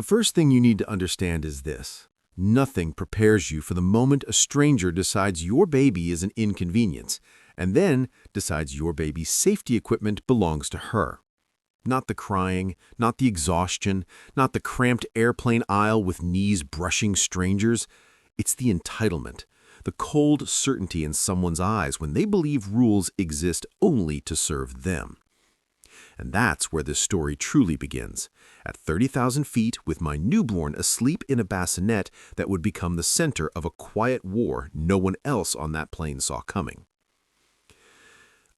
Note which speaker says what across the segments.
Speaker 1: The first thing you need to understand is this. Nothing prepares you for the moment a stranger decides your baby is an inconvenience, and then decides your baby's safety equipment belongs to her. Not the crying, not the exhaustion, not the cramped airplane aisle with knees brushing strangers. It's the entitlement, the cold certainty in someone's eyes when they believe rules exist only to serve them. And that's where this story truly begins, at 30,000 feet with my newborn asleep in a bassinet that would become the center of a quiet war no one else on that plane saw coming.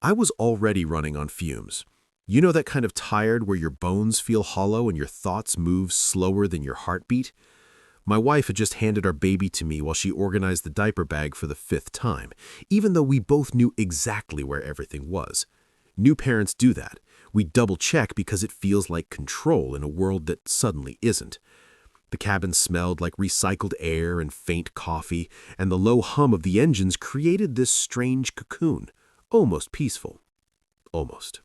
Speaker 1: I was already running on fumes. You know that kind of tired where your bones feel hollow and your thoughts move slower than your heartbeat? My wife had just handed our baby to me while she organized the diaper bag for the 5th time, even though we both knew exactly where everything was. New parents do that. We double-check because it feels like control in a world that suddenly isn't. The cabin smelled like recycled air and faint coffee, and the low hum of the engines created this strange cocoon, almost peaceful. Almost.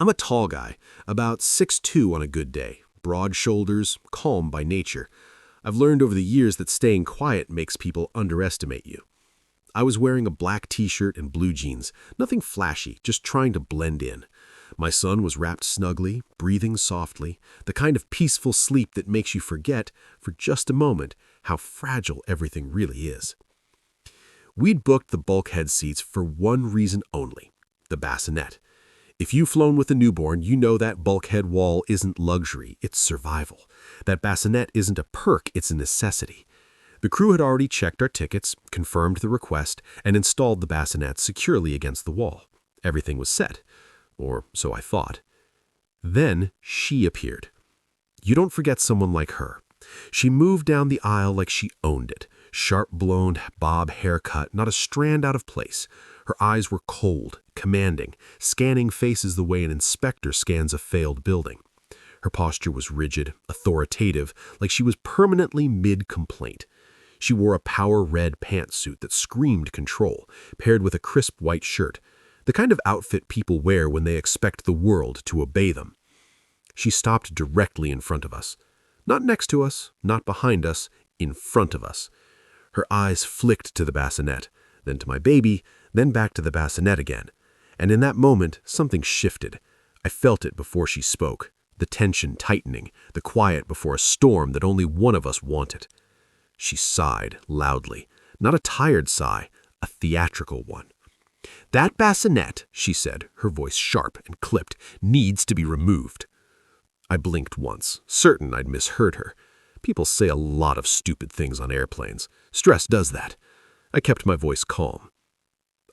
Speaker 1: I'm a tall guy, about 6'2" on a good day, broad shoulders, calm by nature. I've learned over the years that staying quiet makes people underestimate you. I was wearing a black t-shirt and blue jeans, nothing flashy, just trying to blend in. My son was wrapped snugly, breathing softly, the kind of peaceful sleep that makes you forget, for just a moment, how fragile everything really is. We'd booked the bulkhead seats for one reason only, the bassinet. If you've flown with a newborn, you know that bulkhead wall isn't luxury, it's survival. That bassinet isn't a perk, it's a necessity. The crew had already checked our tickets, confirmed the request, and installed the bassinet securely against the wall. Everything was set. Or so I thought. Then she appeared. You don't forget someone like her. She moved down the aisle like she owned it. Sharp blonde bob haircut, not a strand out of place. Her eyes were cold, commanding, scanning faces the way an inspector scans a failed building. Her posture was rigid, authoritative, like she was permanently mid-complaint. She wore a power red pantsuit that screamed control, paired with a crisp white shirt. The kind of outfit people wear when they expect the world to obey them. She stopped directly in front of us. Not next to us, not behind us, in front of us. Her eyes flicked to the bassinet, then to my baby, then back to the bassinet again. And in that moment, something shifted. I felt it before she spoke, the tension tightening, the quiet before a storm that only one of us wanted. She sighed loudly, not a tired sigh, a theatrical one. "That bassinet," she said, her voice sharp and clipped, "needs to be removed." I blinked once, certain I'd misheard her. People say a lot of stupid things on airplanes. Stress does that. I kept my voice calm.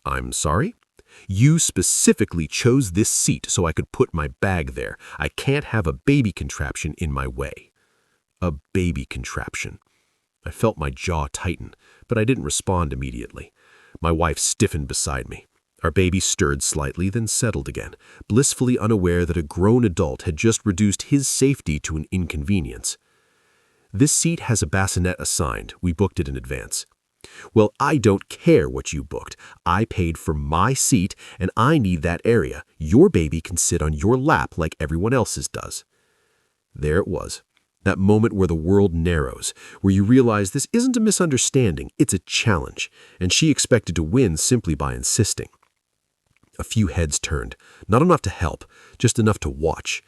Speaker 1: "I'm sorry? You specifically chose this seat so I could put my bag there. I can't have a baby contraption in my way." A baby contraption. I felt my jaw tighten, but I didn't respond immediately. My wife stiffened beside me. Our baby stirred slightly, then settled again, blissfully unaware that a grown adult had just reduced his safety to an inconvenience. "This seat has a bassinet assigned. We booked it in advance." "Well, I don't care what you booked. I paid for my seat, and I need that area. Your baby can sit on your lap like everyone else's does." There it was. That moment where the world narrows, where you realize this isn't a misunderstanding, it's a challenge, and she expected to win simply by insisting. A few heads turned, not enough to help, just enough to watch.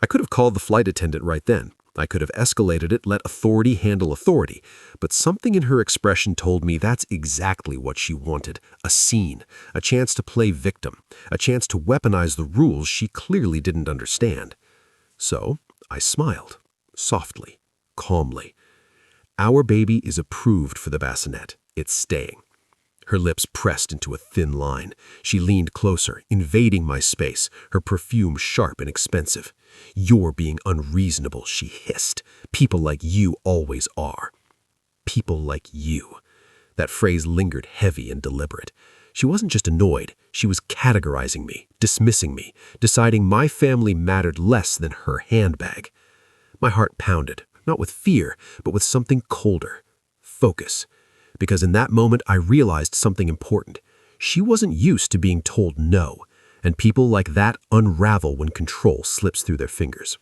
Speaker 1: I could have called the flight attendant right then. I could have escalated it, let authority handle authority, but something in her expression told me that's exactly what she wanted, a scene, a chance to play victim, a chance to weaponize the rules she clearly didn't understand. So I smiled. Softly, calmly. "Our baby is approved for the bassinet. It's staying." Her lips pressed into a thin line. She leaned closer, invading my space, her perfume sharp and expensive. "You're being unreasonable," she hissed. "People like you always are." People like you. That phrase lingered heavy and deliberate. She wasn't just annoyed. She was categorizing me, dismissing me, deciding my family mattered less than her handbag. My heart pounded, not with fear, but with something colder. Focus. Because in that moment I realized something important. She wasn't used to being told no, and people like that unravel when control slips through their fingers.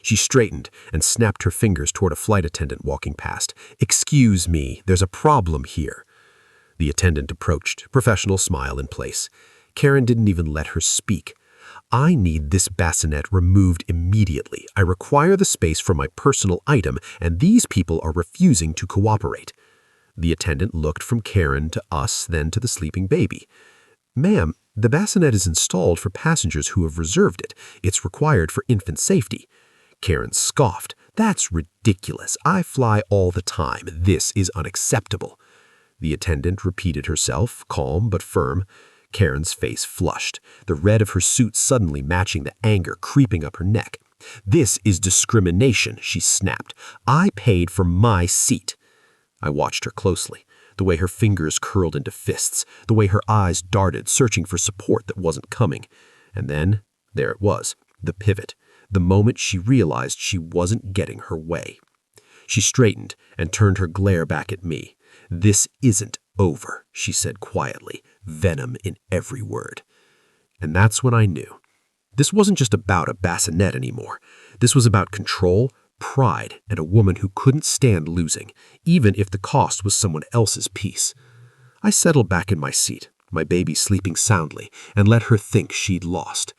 Speaker 2: She straightened and snapped her fingers toward a flight attendant walking past. "Excuse me, there's a problem here." The attendant approached, professional smile in place. Karen didn't even let her speak. "I need this bassinet removed immediately. I require the space for my personal item, and these people are refusing to cooperate." The attendant looked from Karen to us, then to the sleeping baby. "Ma'am, the bassinet is installed for passengers who have reserved it. It's required for infant safety." Karen scoffed. "That's ridiculous. I fly all the time. This is unacceptable." The attendant repeated herself, calm but firm. Karen's face flushed, the red of her suit suddenly matching the anger creeping up her neck. "This is discrimination," she snapped. "I paid for my seat." I watched her closely, the way her fingers curled into fists, the way her eyes darted, searching for support that wasn't coming. And then, there it was, the pivot, the moment she realized she wasn't getting her way. She straightened and turned her glare back at me. "This isn't over," she said quietly, venom in every word. And that's when I knew. This wasn't just about a bassinet anymore. This was about control, pride, and a woman who couldn't stand losing, even if the cost was someone else's peace. I settled back in my seat, my baby sleeping soundly, and let her think she'd lost.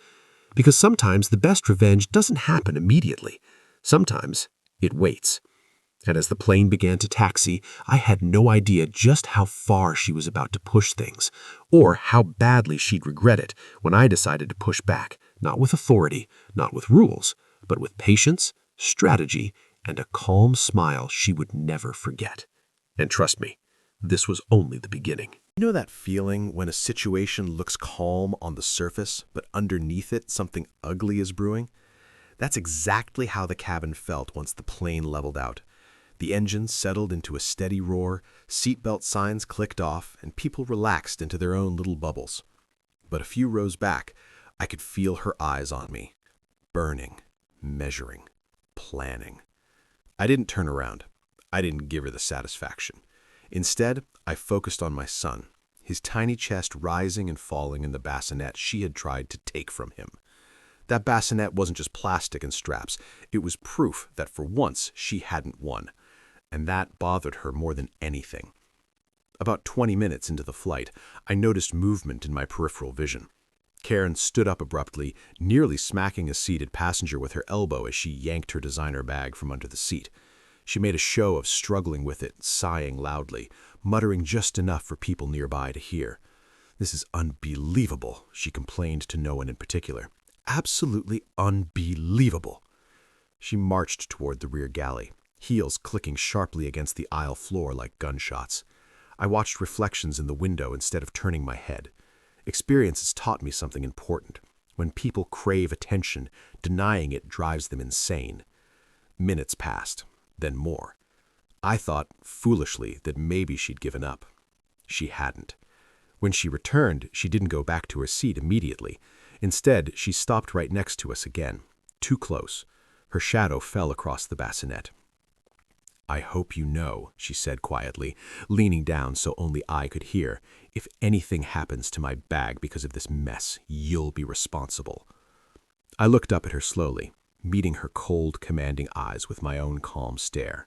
Speaker 2: Because sometimes the best revenge doesn't happen immediately. Sometimes it waits. And as the plane began to taxi, I had no idea just how far she was about to push things, or how badly she'd regret it when I decided to push back, not with authority, not with rules, but with patience, strategy, and a calm smile she would never forget. And trust me, this was only the beginning.
Speaker 3: You know that feeling when a situation looks calm on the surface, but underneath it something ugly is brewing? That's exactly how the cabin felt once the plane leveled out. The engine settled into a steady roar, seatbelt signs clicked off, and people relaxed into their own little bubbles. But a few rows back, I could feel her eyes on me, burning, measuring, planning. I didn't turn around. I didn't give her the satisfaction. Instead, I focused on my son, his tiny chest rising and falling in the bassinet she had tried to take from him. That bassinet wasn't just plastic and straps. It was proof that for once she hadn't won. And that bothered her more than anything. About 20 minutes into the flight, I noticed movement in my peripheral vision. Karen stood up abruptly, nearly smacking a seated passenger with her elbow as she yanked her designer bag from under the seat. She made a show of struggling with it, sighing loudly, muttering just enough for people nearby to hear. "This is unbelievable," she complained to no one in particular. "Absolutely unbelievable." She marched toward the rear galley, heels clicking sharply against the aisle floor like gunshots. I watched reflections in the window instead of turning my head. Experience has taught me something important. When people crave attention, denying it drives them insane. Minutes passed, then more. I thought, foolishly, that maybe she'd given up. She hadn't. When she returned, she didn't go back to her seat immediately. Instead, she stopped right next to us again, too close. Her shadow fell across the bassinet. "I hope you know," she said quietly, leaning down so only I could hear, "if anything happens to my bag because of this mess, you'll be responsible." I looked up at her slowly, meeting her cold, commanding eyes with my own calm stare.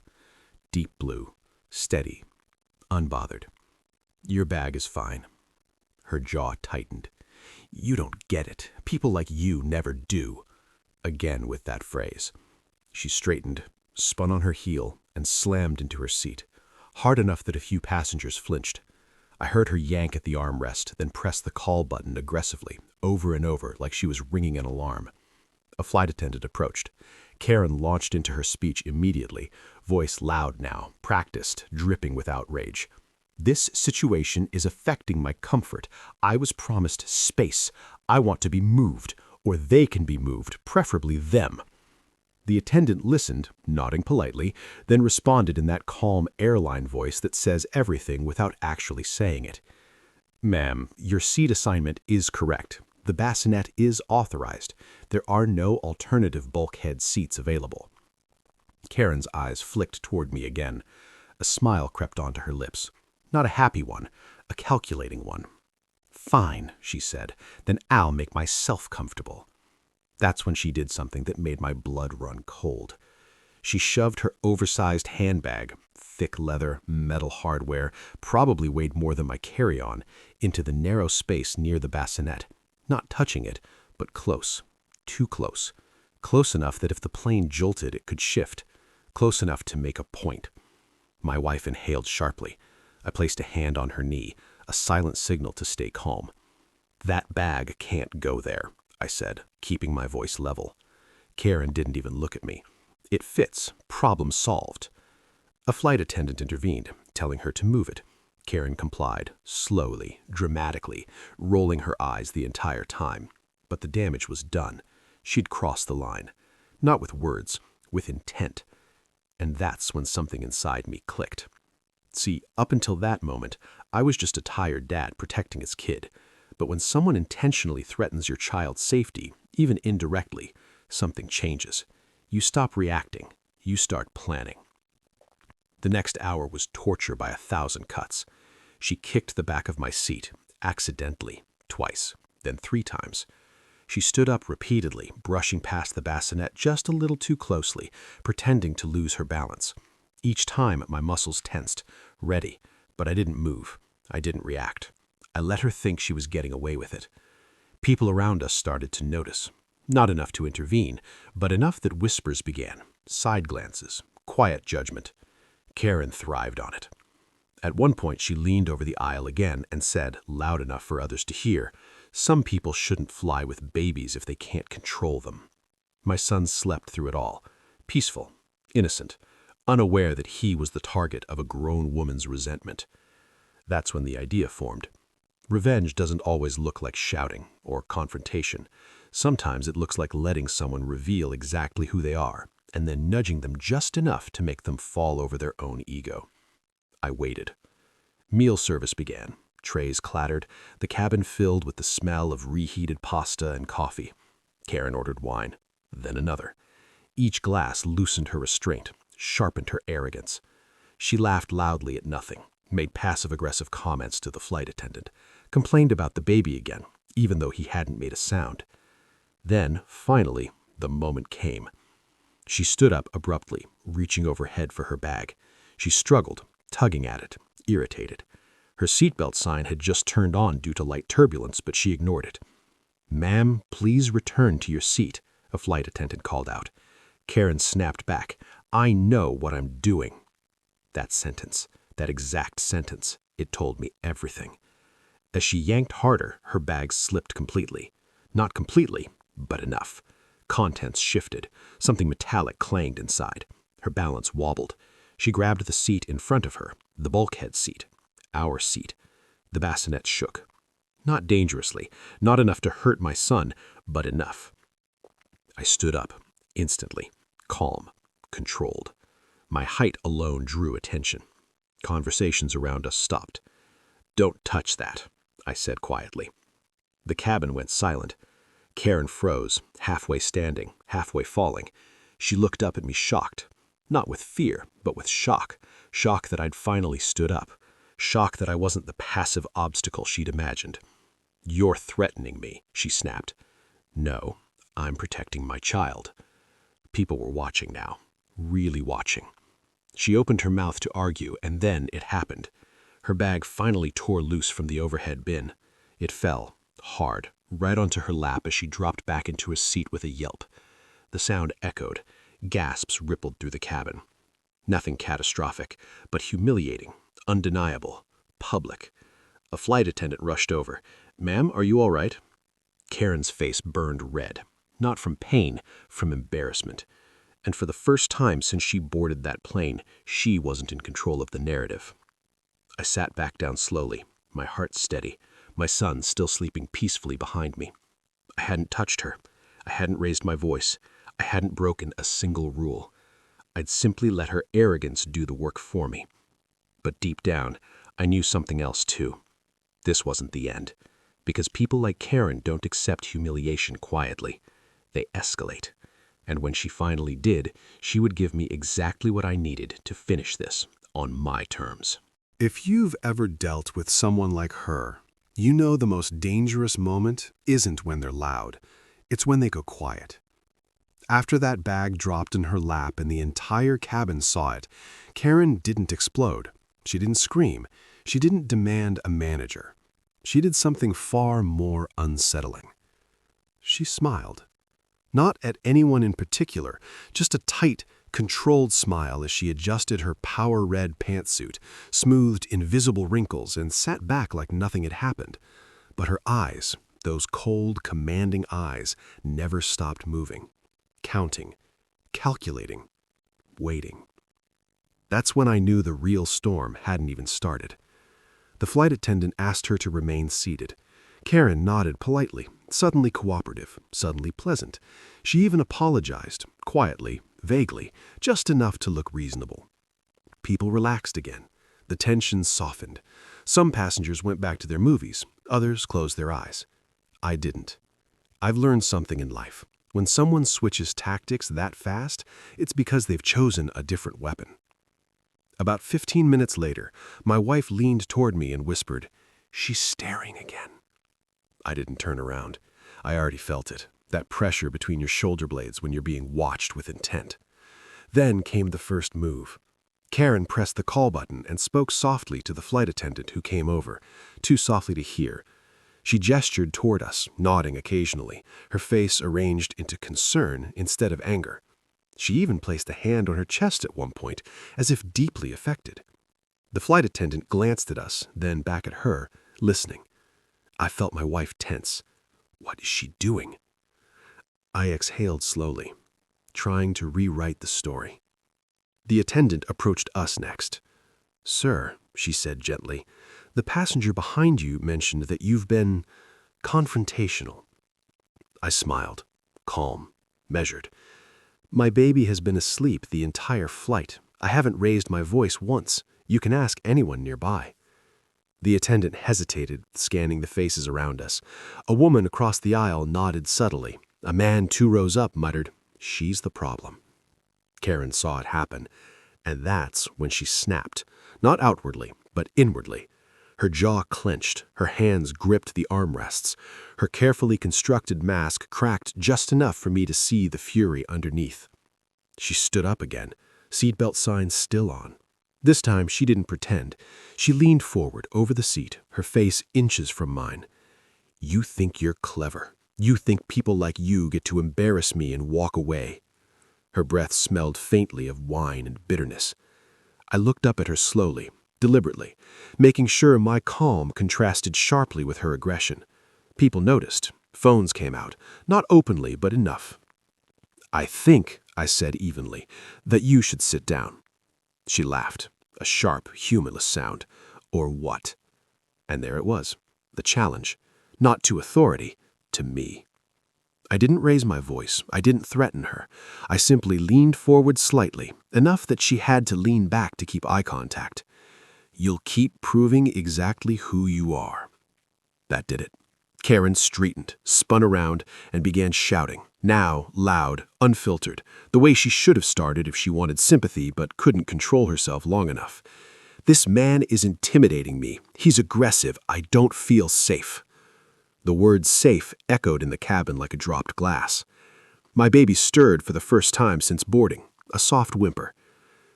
Speaker 3: Deep blue, steady, unbothered. "Your bag is fine." Her jaw tightened. "You don't get it. People like you never do." Again with that phrase. She straightened, spun on her heel, and slammed into her seat, hard enough that a few passengers flinched. I heard her yank at the armrest, then press the call button aggressively, over and over, like she was ringing an alarm. A flight attendant approached. Karen launched into her speech immediately, voice loud now, practiced, dripping with outrage. "This situation is affecting my comfort. I was promised space. I want to be moved, or they can be moved, preferably them." The attendant listened, nodding politely, then responded in that calm airline voice that says everything without actually saying it. "Ma'am, your seat assignment is correct. The bassinet is authorized. There are no alternative bulkhead seats available." Karen's eyes flicked toward me again. A smile crept onto her lips. Not a happy one, a calculating one. "Fine," she said, "then I'll make myself comfortable." That's when she did something that made my blood run cold. She shoved her oversized handbag, thick leather, metal hardware, probably weighed more than my carry-on, into the narrow space near the bassinet, not touching it, but close, too close. Close enough that if the plane jolted, it could shift. Close enough to make a point. My wife inhaled sharply. I placed a hand on her knee, a silent signal to stay calm. "That bag can't go there," I said, keeping my voice level. Karen didn't even look at me. "It fits. Problem solved." A flight attendant intervened, telling her to move it. Karen complied, slowly, dramatically, rolling her eyes the entire time. But the damage was done. She'd crossed the line. Not with words, with intent. And that's when something inside me clicked. See, up until that moment, I was just a tired dad protecting his kid. But when someone intentionally threatens your child's safety, even indirectly, something changes. You stop reacting. You start planning. The next hour was torture by 1,000 cuts. She kicked the back of my seat, accidentally, twice, then 3 times. She stood up repeatedly, brushing past the bassinet just a little too closely, pretending to lose her balance. Each time, my muscles tensed, ready, but I didn't move. I didn't react. I let her think she was getting away with it. People around us started to notice. Not enough to intervene, but enough that whispers began, side glances, quiet judgment. Karen thrived on it. At one point, she leaned over the aisle again and said, loud enough for others to hear, "Some people shouldn't fly with babies if they can't control them." My son slept through it all, peaceful, innocent, unaware that he was the target of a grown woman's resentment. That's when the idea formed. Revenge doesn't always look like shouting or confrontation. Sometimes it looks like letting someone reveal exactly who they are and then nudging them just enough to make them fall over their own ego. I waited. Meal service began. Trays clattered, the cabin filled with the smell of reheated pasta and coffee. Karen ordered wine, then another. Each glass loosened her restraint, sharpened her arrogance. She laughed loudly at nothing, made passive-aggressive comments to the flight attendant, complained about the baby again, even though he hadn't made a sound. Then, finally, the moment came. She stood up abruptly, reaching overhead for her bag. She struggled, tugging at it, irritated. Her seatbelt sign had just turned on due to light turbulence, but she ignored it. "Ma'am, please return to your seat," a flight attendant called out. Karen snapped back. "I know what I'm doing." That sentence, that exact sentence, it told me everything. As she yanked harder, her bag slipped completely. Not completely, but enough. Contents shifted. Something metallic clanged inside. Her balance wobbled. She grabbed the seat in front of her, the bulkhead seat. Our seat. The bassinet shook. Not dangerously, not enough to hurt my son, but enough. I stood up, instantly, calm, controlled. My height alone drew attention. Conversations around us stopped. "Don't touch that," I said quietly. The cabin went silent. Karen froze, halfway standing, halfway falling. She looked up at me shocked. Not with fear, but with shock. Shock that I'd finally stood up. Shock that I wasn't the passive obstacle she'd imagined. "You're threatening me," she snapped. "No, I'm protecting my child." People were watching now, really watching. She opened her mouth to argue, and then it happened. Her bag finally tore loose from the overhead bin. It fell, hard, right onto her lap as she dropped back into her seat with a yelp. The sound echoed. Gasps rippled through the cabin. Nothing catastrophic, but humiliating, undeniable, public. A flight attendant rushed over. "Ma'am, are you all right?" Karen's face burned red, not from pain, from embarrassment. And for the first time since she boarded that plane, she wasn't in control of the narrative. I sat back down slowly, my heart steady, my son still sleeping peacefully behind me. I hadn't touched her. I hadn't raised my voice. I hadn't broken a single rule. I'd simply let her arrogance do the work for me. But deep down, I knew something else too. This wasn't the end. Because people like Karen don't accept humiliation quietly. They escalate. And when she finally did, she would give me exactly what I needed to finish this on my terms.
Speaker 1: If you've ever dealt with someone like her, you know the most dangerous moment isn't when they're loud.
Speaker 4: It's when they go quiet. After that bag dropped in her lap and the entire cabin saw it, Karen didn't explode. She didn't scream. She didn't demand a manager. She did something far more unsettling. She smiled. Not at anyone in particular, just a tight, controlled smile as she adjusted her power-red pantsuit, smoothed invisible wrinkles, and sat back like nothing had happened. But her eyes, those cold, commanding eyes, never stopped moving. Counting, calculating, waiting. That's when I knew the real storm hadn't even started. The flight attendant asked her to remain seated. Karen nodded politely, suddenly cooperative, suddenly pleasant. She even apologized, quietly, vaguely, just enough to look reasonable. People relaxed again. The tension softened. Some passengers went back to their movies. Others closed their eyes. I didn't. I've learned something in life. When someone switches tactics that fast, it's because they've chosen a different weapon. About 15 minutes later, my wife leaned toward me and whispered, "She's staring again." I didn't turn around. I already felt it, that pressure between your shoulder blades when you're being watched with intent. Then came the first move. Karen pressed the call button and spoke softly to the flight attendant who came over, too softly to hear. She gestured toward us, nodding occasionally, her face arranged into concern instead of anger. She even placed a hand on her chest at one point, as if deeply affected. The flight attendant glanced at us, then back at her, listening. I felt my wife tense. What is she doing? I exhaled slowly, trying to rewrite the story. The attendant approached us next. "Sir," she said gently, "the passenger behind you mentioned that you've been confrontational." I smiled, calm, measured. "My baby has been asleep the entire flight. I haven't raised my voice once. You can ask anyone nearby." The attendant hesitated, scanning the faces around us. A woman across the aisle nodded subtly. A man 2 rows up muttered, "She's the problem." Karen saw it happen, and that's when she snapped, not outwardly, but inwardly. Her jaw clenched, her hands gripped the armrests. Her carefully constructed mask cracked just enough for me to see the fury underneath. She stood up again, seatbelt signs still on. This time she didn't pretend. She leaned forward over the seat, her face inches from mine. "You think you're clever. You think people like you get to embarrass me and walk away." Her breath smelled faintly of wine and bitterness. I looked up at her slowly, deliberately, making sure my calm contrasted sharply with her aggression. People noticed. Phones came out, not openly, but enough. "I think," I said evenly, "that you should sit down." She laughed, a sharp, humorless sound. Or what? And there it was, the challenge. Not to authority, to me. I didn't raise my voice. I didn't threaten her. I simply leaned forward slightly, enough that she had to lean back to keep eye contact. "You'll keep proving exactly who you are." That did it. Karen straightened, spun around, and began shouting, now loud, unfiltered, the way she should have started if she wanted sympathy but couldn't control herself long enough. "This man is intimidating me. He's aggressive. I don't feel safe." The word safe echoed in the cabin like a dropped glass. My baby stirred for the first time since boarding, a soft whimper.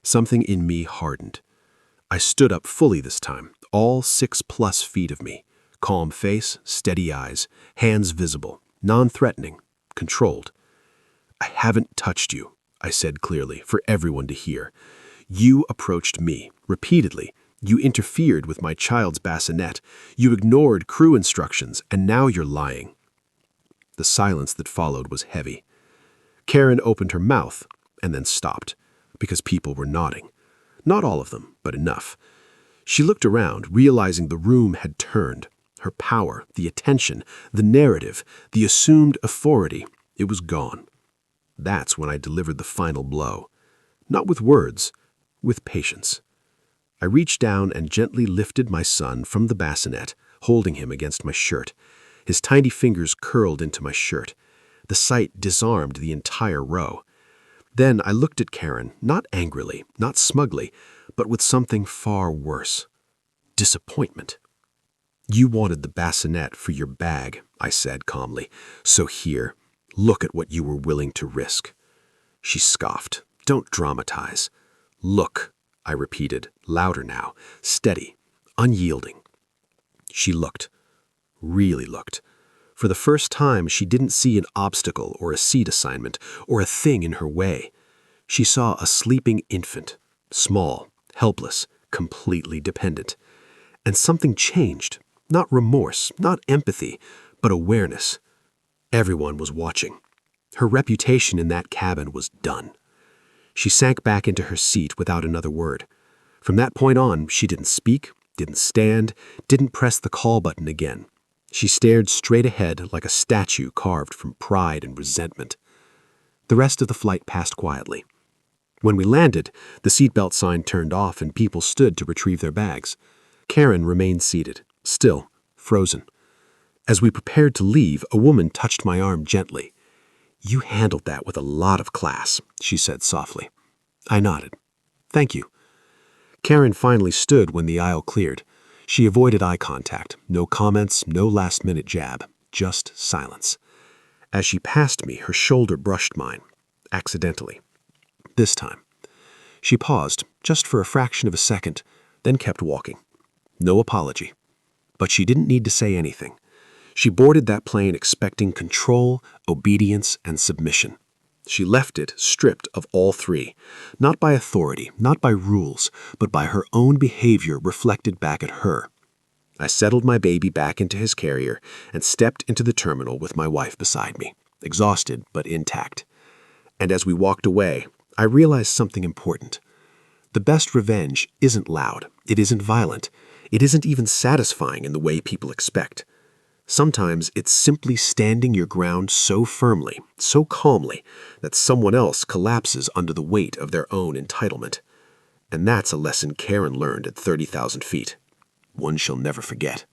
Speaker 4: Something in me hardened. I stood up fully this time, all 6+ feet of me. Calm face, steady eyes, hands visible, non-threatening, controlled. "I haven't touched you," I said clearly, for everyone to hear. "You approached me, repeatedly. You interfered with my child's bassinet. You ignored crew instructions, and now you're lying." The silence that followed was heavy. Karen opened her mouth and then stopped, because people were nodding. Not all of them, but enough. She looked around, realizing the room had turned. Her power, the attention, the narrative, the assumed authority, it was gone. That's when I delivered the final blow. Not with words, with patience. I reached down and gently lifted my son from the bassinet, holding him against my shirt. His tiny fingers curled into my shirt. The sight disarmed the entire row. Then I looked at Karen, not angrily, not smugly, but with something far worse. Disappointment. "You wanted the bassinet for your bag," I said calmly. "So here,
Speaker 2: Look at what you were willing to risk." She scoffed. "Don't dramatize." "Look," I repeated, louder now, steady, unyielding. She looked. Really looked. For the first time, she didn't see an obstacle or a seat assignment or a thing in her way. She saw a sleeping infant, small, helpless, completely dependent. And something changed. Not remorse, not empathy, but awareness. Everyone was watching. Her reputation in that cabin was done. She sank back into her seat without another word. From that point on, she didn't speak, didn't stand, didn't press the call button again. She stared straight ahead like a statue carved from pride and resentment. The rest of the flight passed quietly. When we landed, the seatbelt sign turned off and people stood to retrieve their bags. Karen remained seated, still, frozen. As we prepared to leave, a woman touched my arm gently. "You handled that with a lot of class," she said softly. I nodded. "Thank you." Karen finally stood when the aisle cleared. She avoided eye contact, no comments, no last-minute jab, just silence. As she passed me, her shoulder brushed mine, accidentally. This time. She paused, just for a fraction of a second, then kept walking. No apology. But she didn't need to say anything. She boarded that plane expecting control, obedience, and submission. She left it stripped of all three, not by authority, not by rules, but by her own behavior reflected back at her. I settled my baby back into his carrier and stepped into the terminal with my wife beside me, exhausted but intact. And as we walked away, I realized something important. The best revenge isn't loud, it isn't violent, it isn't even satisfying in the way people expect. Sometimes it's simply standing your ground so firmly, so calmly, that someone else collapses under the weight of their own entitlement. And that's a lesson Karen learned at 30,000 feet. One she'll never forget.